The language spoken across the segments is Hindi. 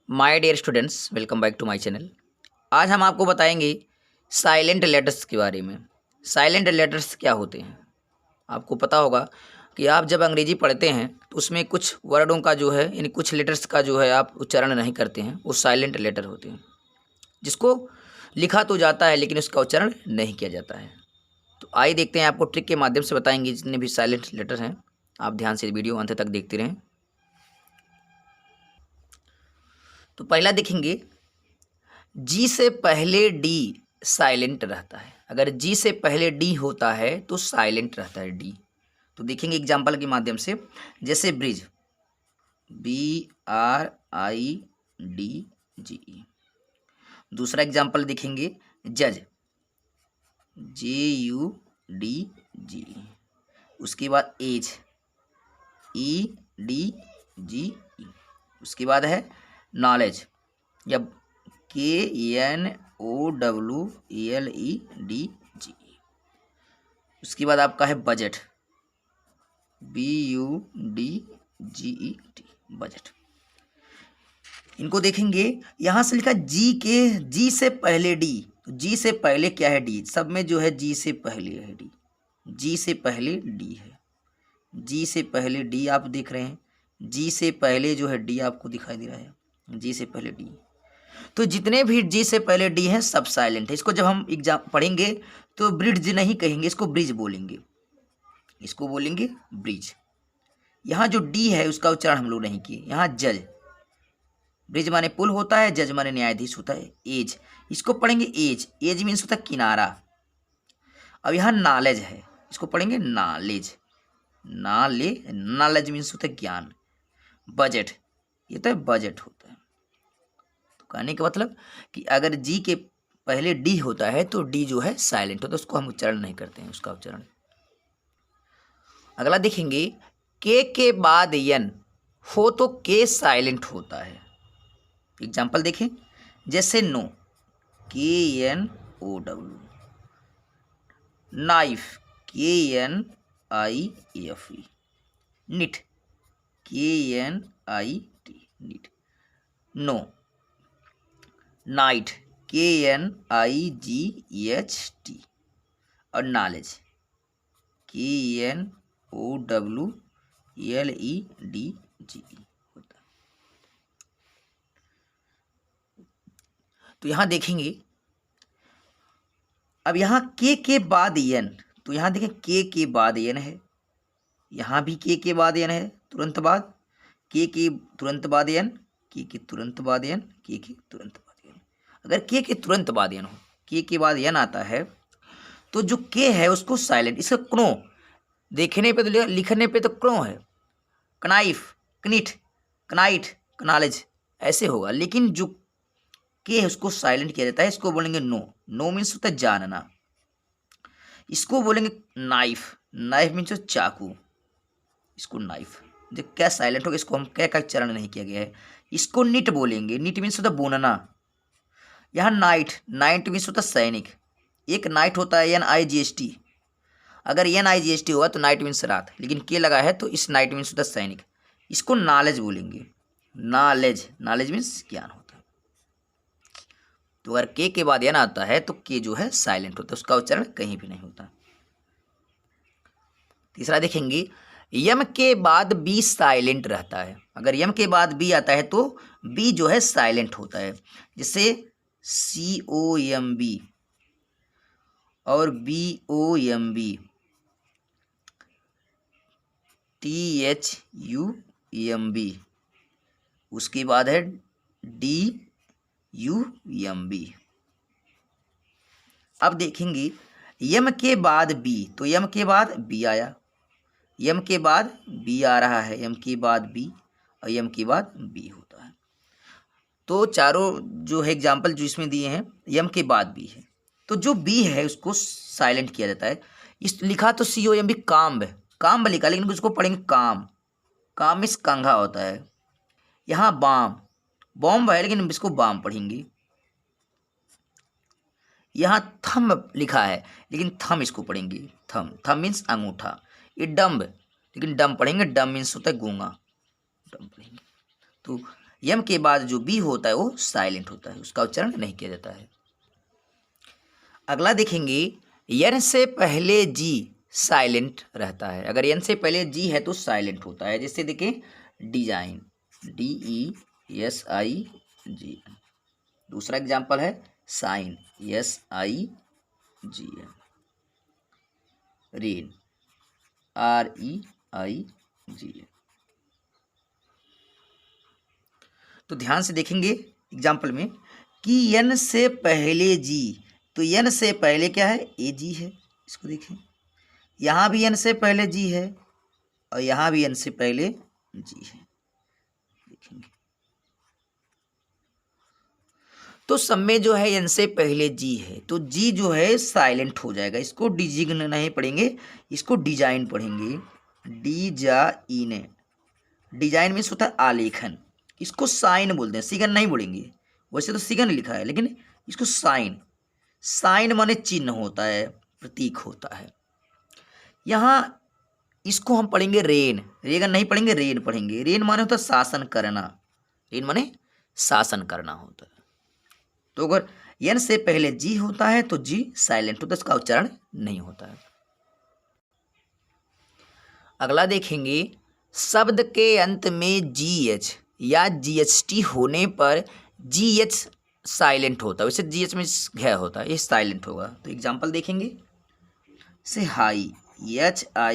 My dear students, welcome back to my channel. आज हम आपको बताएंगे साइलेंट लेटर्स के बारे में। साइलेंट लेटर्स क्या होते हैं? आपको पता होगा कि आप जब अंग्रेजी पढ़ते हैं तो उसमें कुछ वर्डों का जो है यानी कुछ लेटर्स का जो है आप उच्चारण नहीं करते हैं, वो साइलेंट लेटर होते हैं, जिसको लिखा तो जाता है लेकिन उसका उच्चारण नहीं किया जाता है। तो आइए देखते हैं, आपको ट्रिक के माध्यम से बताएंगे जितने भी साइलेंट लेटर हैं। आप ध्यान से वीडियो अंत तक देखते रहें। तो पहला देखेंगे, जी से पहले डी साइलेंट रहता है। अगर जी से पहले डी होता है तो साइलेंट रहता है डी। तो देखेंगे एग्जाम्पल के माध्यम से, जैसे ब्रिज, BRIDGE। दूसरा एग्जाम्पल देखेंगे जज, JUDGE। उसके बाद एज, EDGE। उसके बाद है नॉलेज, या KNOWLEDGE। उसके बाद आपका है बजट, BUDGET, बजट। इनको देखेंगे, यहाँ से लिखा जी से पहले डी। तो जी से पहले क्या है? डी। सब में जो है जी से पहले है डी। जी से पहले डी है। जी से पहले डी आप देख रहे हैं। जी से पहले जो है डी आपको दिखाई दे रहा है। जी से पहले डी। तो जितने भी जी से पहले डी हैं सब साइलेंट है। इसको जब हम एग्जाम पढ़ेंगे तो ब्रिज नहीं कहेंगे, इसको ब्रिज बोलेंगे। इसको बोलेंगे ब्रिज। यहाँ जो डी है उसका उच्चारण हम लोग नहीं किए। यहाँ जज, ब्रिज माने पुल होता है, जज माने न्यायाधीश होता है। एज, इसको पढ़ेंगे एज। एज मीन्स होता है किनारा। अब यहाँ नॉलेज है, इसको पढ़ेंगे नॉलेज। नॉलेज मीन्स होता है ज्ञान। बजट, ये तो बजट होता है। तो कहने का मतलब कि अगर जी के पहले डी होता है तो डी जो है साइलेंट होता है, उसको हम उच्चारण नहीं करते हैं, उसका उच्चारण। अगला देखेंगे, के बाद यन हो तो के साइलेंट होता है। एग्जाम्पल देखें, जैसे know, KNOW। Knife, KNIFE। Knit, KNIT, knit. Know. Knight, KNIGHT। और नॉलेज, KNOWLEDGE होता है। तो यहाँ देखेंगे, अब यहाँ के बाद यन, तो यहाँ देखें के बाद यन है। यहाँ भी के बाद यन है, तुरंत बाद। के तुरंत बाद यन, के तुरंत बाद यन, के तुरंत बाद यन। अगर के तुरंत बाद यन हो, के बाद यन आता है, तो जो के है उसको साइलेंट। इसका क्नो देखने पे तो लिखने पे तो क्नो है, कनाइफ, कनिट, कनाइट, कनालेज ऐसे होगा, लेकिन जो के है उसको साइलेंट किया जाता है। इसको बोलेंगे नो। नो मीन्स होता है जानना। इसको बोलेंगे नाइफ। नाइफ मीन्स चाकू। इसको नाइफ। जो क्या साइलेंट होगा, इसको हम क्या का उच्चारण नहीं किया गया है। इसको निट बोलेंगे। निट मीन्स होता है बुनना। यहाँ नाइट, नाइट मीन्स होता है सैनिक। एक नाइट होता है NIGHT। अगर NIGHT हुआ तो नाइट मीन्स रात, लेकिन के लगा है तो इस नाइट मीन्स होता है सैनिक। इसको नॉलेज बोलेंगे। नॉलेज, नॉलेज मीन्स ज्ञान होता है। तो अगर के बाद यन आता है तो के जो है साइलेंट होता है, उसका उच्चारण कहीं भी नहीं होता। तीसरा देखेंगे, यम के बाद बी साइलेंट रहता है। अगर यम के बाद बी आता है तो बी जो है साइलेंट होता है। जैसे COMB और BOMB, THUMB। उसके बाद है DUMB। अब देखेंगे यम के बाद बी, तो यम के बाद बी आया। यम के बाद बी आ रहा है, यम के बाद बी और यम के बाद बी होता है। तो चारों जो है एग्जाम्पल जो इसमें दिए हैं, यम के बाद बी है। तो जो बी है उसको साइलेंट किया जाता है। इस लिखा तो COMB काम्ब, काम्ब लिखा, लेकिन उसको पढ़ेंगे काम। काम मीन्स कंघा होता है। यहाँ बाम, बॉम्ब है लेकिन इसको बाम पढ़ेंगे। यहाँ थम लिखा है लेकिन थम इसको पढ़ेंगे थम। थम मीन्स अंगूठा। ये डम्ब, लेकिन डम पढ़ेंगे। डम मीन्स होता है गूंगा, डम पढ़ेंगे। तो यम के बाद जो बी होता है वो साइलेंट होता है, उसका उच्चारण नहीं किया जाता है। अगला देखेंगे, यन से पहले जी साइलेंट रहता है। अगर यन से पहले जी है तो साइलेंट होता है। जैसे देखें, डिजाइन, DESIGN। दूसरा एग्जाम्पल है साइन, SIGN। Rain, REIGN। तो ध्यान से देखेंगे एग्जाम्पल में कि यन से पहले जी, तो यन से पहले क्या है, ए जी है। इसको देखें, यहाँ भी यन से पहले जी है और यहाँ भी यन से पहले जी है। देखेंगे तो सब में जो है यन से पहले जी है, तो जी जो है साइलेंट हो जाएगा। इसको डिजिग्न नहीं पढ़ेंगे, इसको डिजाइन पढ़ेंगे। डिजाइन, डिजाइन मीन्स होता है आलेखन। इसको साइन बोलते हैं, सिगन नहीं बोलेंगे। वैसे तो सिगन लिखा है लेकिन इसको साइन, साइन माने चिन्ह होता है, प्रतीक होता है। यहाँ इसको हम पढ़ेंगे रेन, रेगन नहीं पढ़ेंगे, रेन पढ़ेंगे। रेन माने होता है शासन करना, रेन माने शासन करना होता है। तो अगर यन से पहले जी होता है तो जी साइलेंट होता है, इसका उच्चारण नहीं होता है। अगला देखेंगे, शब्द के अंत में GH या GHT होने पर GH साइलेंट होता है। वैसे GH में घ होता है, ये साइलेंट होगा। तो एग्जांपल देखेंगे, से हाई, HIGH।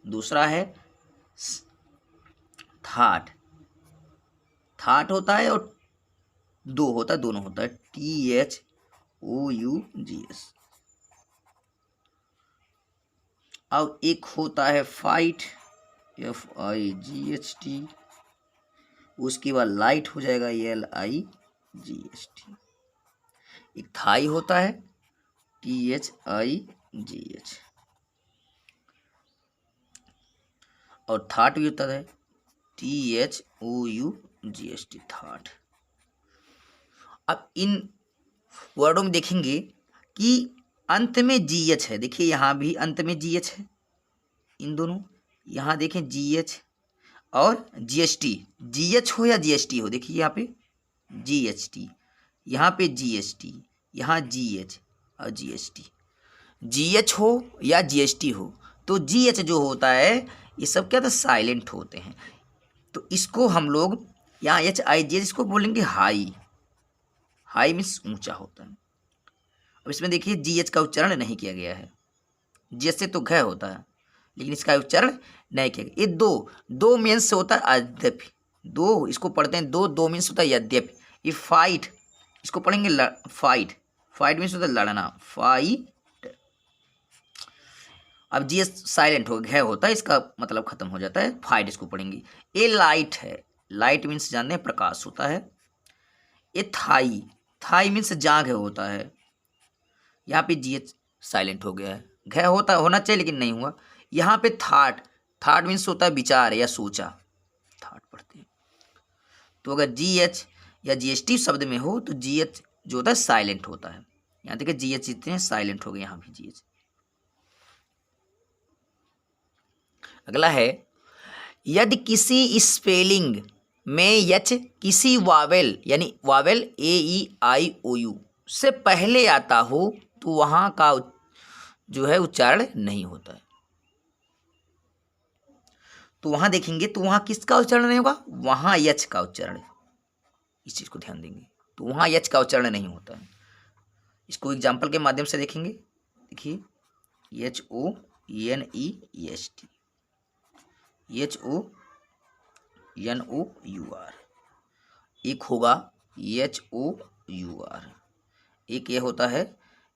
दूसरा है थाट, थाट होता है और दो होता है, दोनों होता है, THOUGS। अब एक होता है फाइट, FIGHT। उसके बाद लाइट हो जाएगा, LIGHT। एक थाई होता है, THIGH। और थाट भी होता है, THOUGST, थाट। अब इन वर्डों में देखेंगे कि अंत में GH है। देखिए यहाँ भी अंत में GH है, इन दोनों। यहाँ देखें GH और GST, GH हो या GST हो। देखिए यहाँ पे GHT, यहाँ पे GST, यहाँ GH और GST। GH हो या GST हो तो GH जो होता है ये सब क्या था, साइलेंट होते हैं। तो इसको हम लोग यहाँ HIGH इसको बोलेंगे हाई, हाई मीन्स ऊंचा होता है। अब इसमें देखिए GH का उच्चारण नहीं किया गया है, GH से तो घ होता है लेकिन इसका उच्चारण नहीं किया गया। ये दो मीन्स होता है यद्यपि, दो इसको पढ़ते हैं, दो मीन्स होता है यद्यपि। ये फाइट, इसको पढ़ेंगे फाइट, फाइट मीन्स होता है लड़ना, फाइट। अब GH साइलेंट हो घ होता है, इसका मतलब खत्म हो जाता है, फाइट इसको पढ़ेंगे। ये लाइट है, लाइट मीन्स जानते हैं प्रकाश होता है। ये थाई, थाई मीन्स जांघ होता है। यहाँ पे GH साइलेंट हो गया है, घ होता होना चाहिए लेकिन नहीं हुआ। यहाँ पे थाट, थाट मीन्स होता है विचार या सोचा, थाट पढ़ते हैं। तो अगर GH या GST शब्द में हो तो GH जो होता है साइलेंट होता है। यहाँ देखिए GH जितने साइलेंट हो गए, यहाँ भी GH। अगला है, यदि किसी स्पेलिंग में यच किसी वावेल यानी वावेल AEIOU से पहले आता हो तो वहाँ का जो है उच्चारण नहीं होता है। तो वहाँ देखेंगे तो वहाँ किसका उच्चारण नहीं होगा, वहाँ यच का उच्चारण, इस चीज़ को ध्यान देंगे। तो वहाँ यच का उच्चारण नहीं होता है। इसको एग्जाम्पल के माध्यम से देखेंगे। देखिए HONEST, HONOUR, एक होगा HOUR, एक ये होता है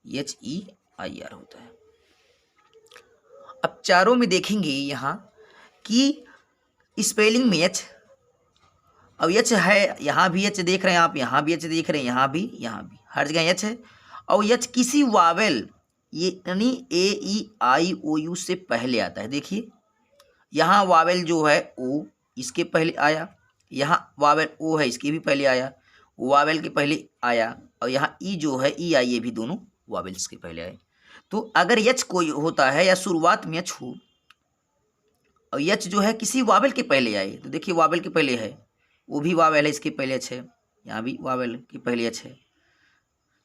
HEIR होता है। अब चारों में देखेंगे यहाँ कि स्पेलिंग में एच, अब एच है, यहाँ भी एच देख रहे हैं आप, यहाँ भी एच देख रहे हैं, यहाँ भी हर जगह एच है। और एच किसी वावेल ये यानी AEIOU से पहले आता है। देखिए यहाँ वावेल जो है ओ इसके पहले आया, यहाँ वावेल ओ है इसके भी पहले आया, वावेल के पहले आया, और यहाँ ई जो है EI ये भी दोनों वावेल्स के पहले आए। तो अगर यच कोई होता है या शुरुआत में यच हो और यच जो है किसी वावेल के पहले आए, तो देखिए वावेल के पहले है, वो भी वावेल है, इसके पहले एच है, यहाँ भी वावेल के पहले एच है।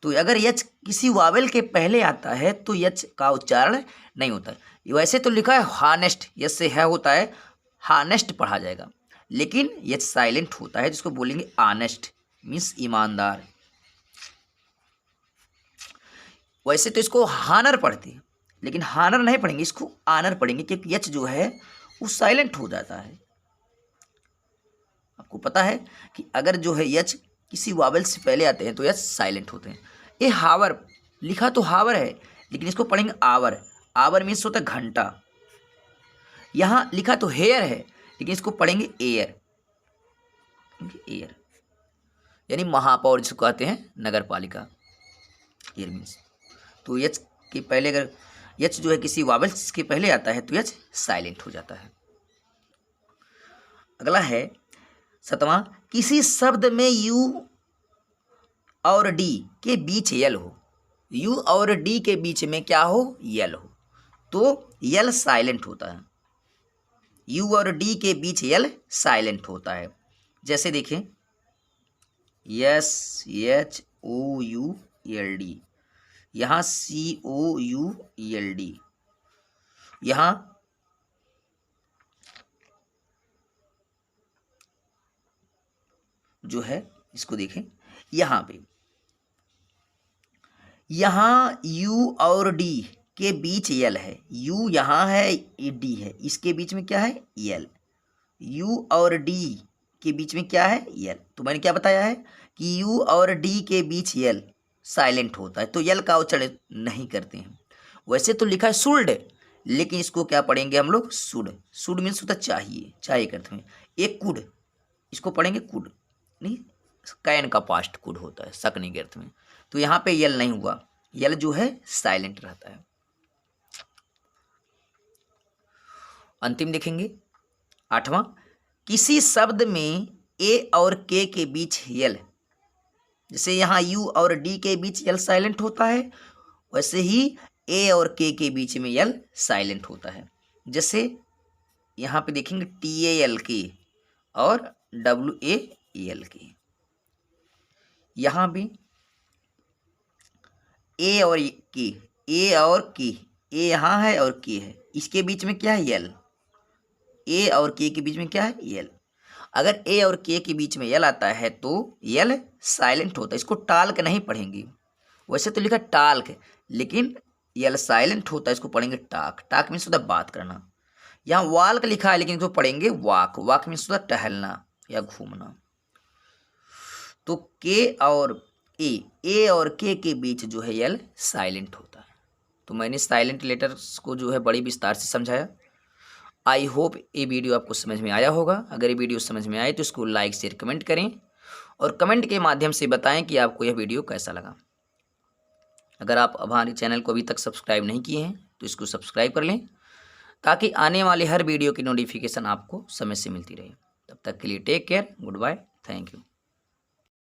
तो अगर यच किसी वावेल के पहले आता है तो यच का उच्चारण नहीं होता है। वैसे तो लिखा है हानेस्ट, यच से है होता है, हानेस्ट पढ़ा जाएगा, लेकिन यच साइलेंट होता है, जिसको बोलेंगे ऑनेस्ट, मीन्स ईमानदार। वैसे तो इसको हानर पढ़ते हैं, लेकिन हानर नहीं पढ़ेंगे, इसको आनर पढ़ेंगे, क्योंकि यच जो है वो साइलेंट हो जाता है। आपको पता है कि अगर जो है यच किसी वावेल से पहले आते हैं तो यच साइलेंट होते हैं। ये हावर, लिखा तो हावर है, लेकिन इसको पढ़ेंगे आवर। आवर मीन्स होता है घंटा। यहाँ लिखा तो हेयर है, लेकिन इसको पढ़ेंगे एयर, एयर यानी महापौर जिसको कहते हैं, नगर पालिका, एयर मीन्स। तो यच के पहले अगर यच जो है किसी वावेल्स के पहले आता है तो यच साइलेंट हो जाता है। अगला है 7वां, किसी शब्द में यू और डी के बीच यल हो, यू और डी के बीच में क्या हो, यल हो, तो यल साइलेंट होता है। यू और डी के बीच यल साइलेंट होता है। जैसे देखें, S H O U L D, यहाँ C O U L D, यहाँ जो है इसको देखें, यहाँ पे यहाँ यू और डी के बीच यल है, यू यहाँ है, डी है, इसके बीच में क्या है, यल। यू और डी के बीच में क्या है, यल। तो मैंने क्या बताया है कि यू और डी के बीच यल साइलेंट होता है, तो यल का उच्चारण नहीं करते हैं। वैसे तो लिखा है शुड, लेकिन इसको क्या पढ़ेंगे हम लोग, शुड। शुड मीन्स होता चाहिए, चाहिए करते हैं। एक कुड, इसको पढ़ेंगे कुड, नहीं, कैन का पास्ट कुड होता है, सकने के अर्थ में। तो यहाँ पे यल नहीं हुआ, यल जो है साइलेंट रहता है। अंतिम देखेंगे 8वां, किसी शब्द में ए और के बीच यल, जैसे यहाँ यू और डी के बीच यल साइलेंट होता है, वैसे ही ए और के बीच में यल साइलेंट होता है। जैसे यहाँ पे देखेंगे टी ए एल के और डब्ल्यू ए एल के, यहाँ भी ए और के, ए और के, ए यहाँ है और के है, इसके बीच में क्या है, यल। ए और के बीच में क्या है, यल। अगर ए और के बीच में यल आता है तो यल साइलेंट होता है, इसको टाल्क नहीं पढ़ेंगे। वैसे तो लिखा टाल्क, लेकिन यल साइलेंट होता है, इसको पढ़ेंगे टाक। टाक मीन्स होता बात करना। यहाँ वाल्क लिखा है, लेकिन इसको पढ़ेंगे वाक। वाक मीन्स होता टहलना या घूमना। तो के और ए और के बीच जो है यल साइलेंट होता है। तो मैंने साइलेंट लेटर्स को जो है बड़ी विस्तार से समझाया। आई होप ये वीडियो आपको समझ में आया होगा। अगर ये वीडियो समझ में आए तो इसको लाइक शेयर कमेंट करें, और कमेंट के माध्यम से बताएं कि आपको यह वीडियो कैसा लगा। अगर आप हमारे चैनल को अभी तक सब्सक्राइब नहीं किए हैं तो इसको सब्सक्राइब कर लें, ताकि आने वाले हर वीडियो की नोटिफिकेशन आपको समय से मिलती रहे। तब तक के लिए take care, goodbye, thank you.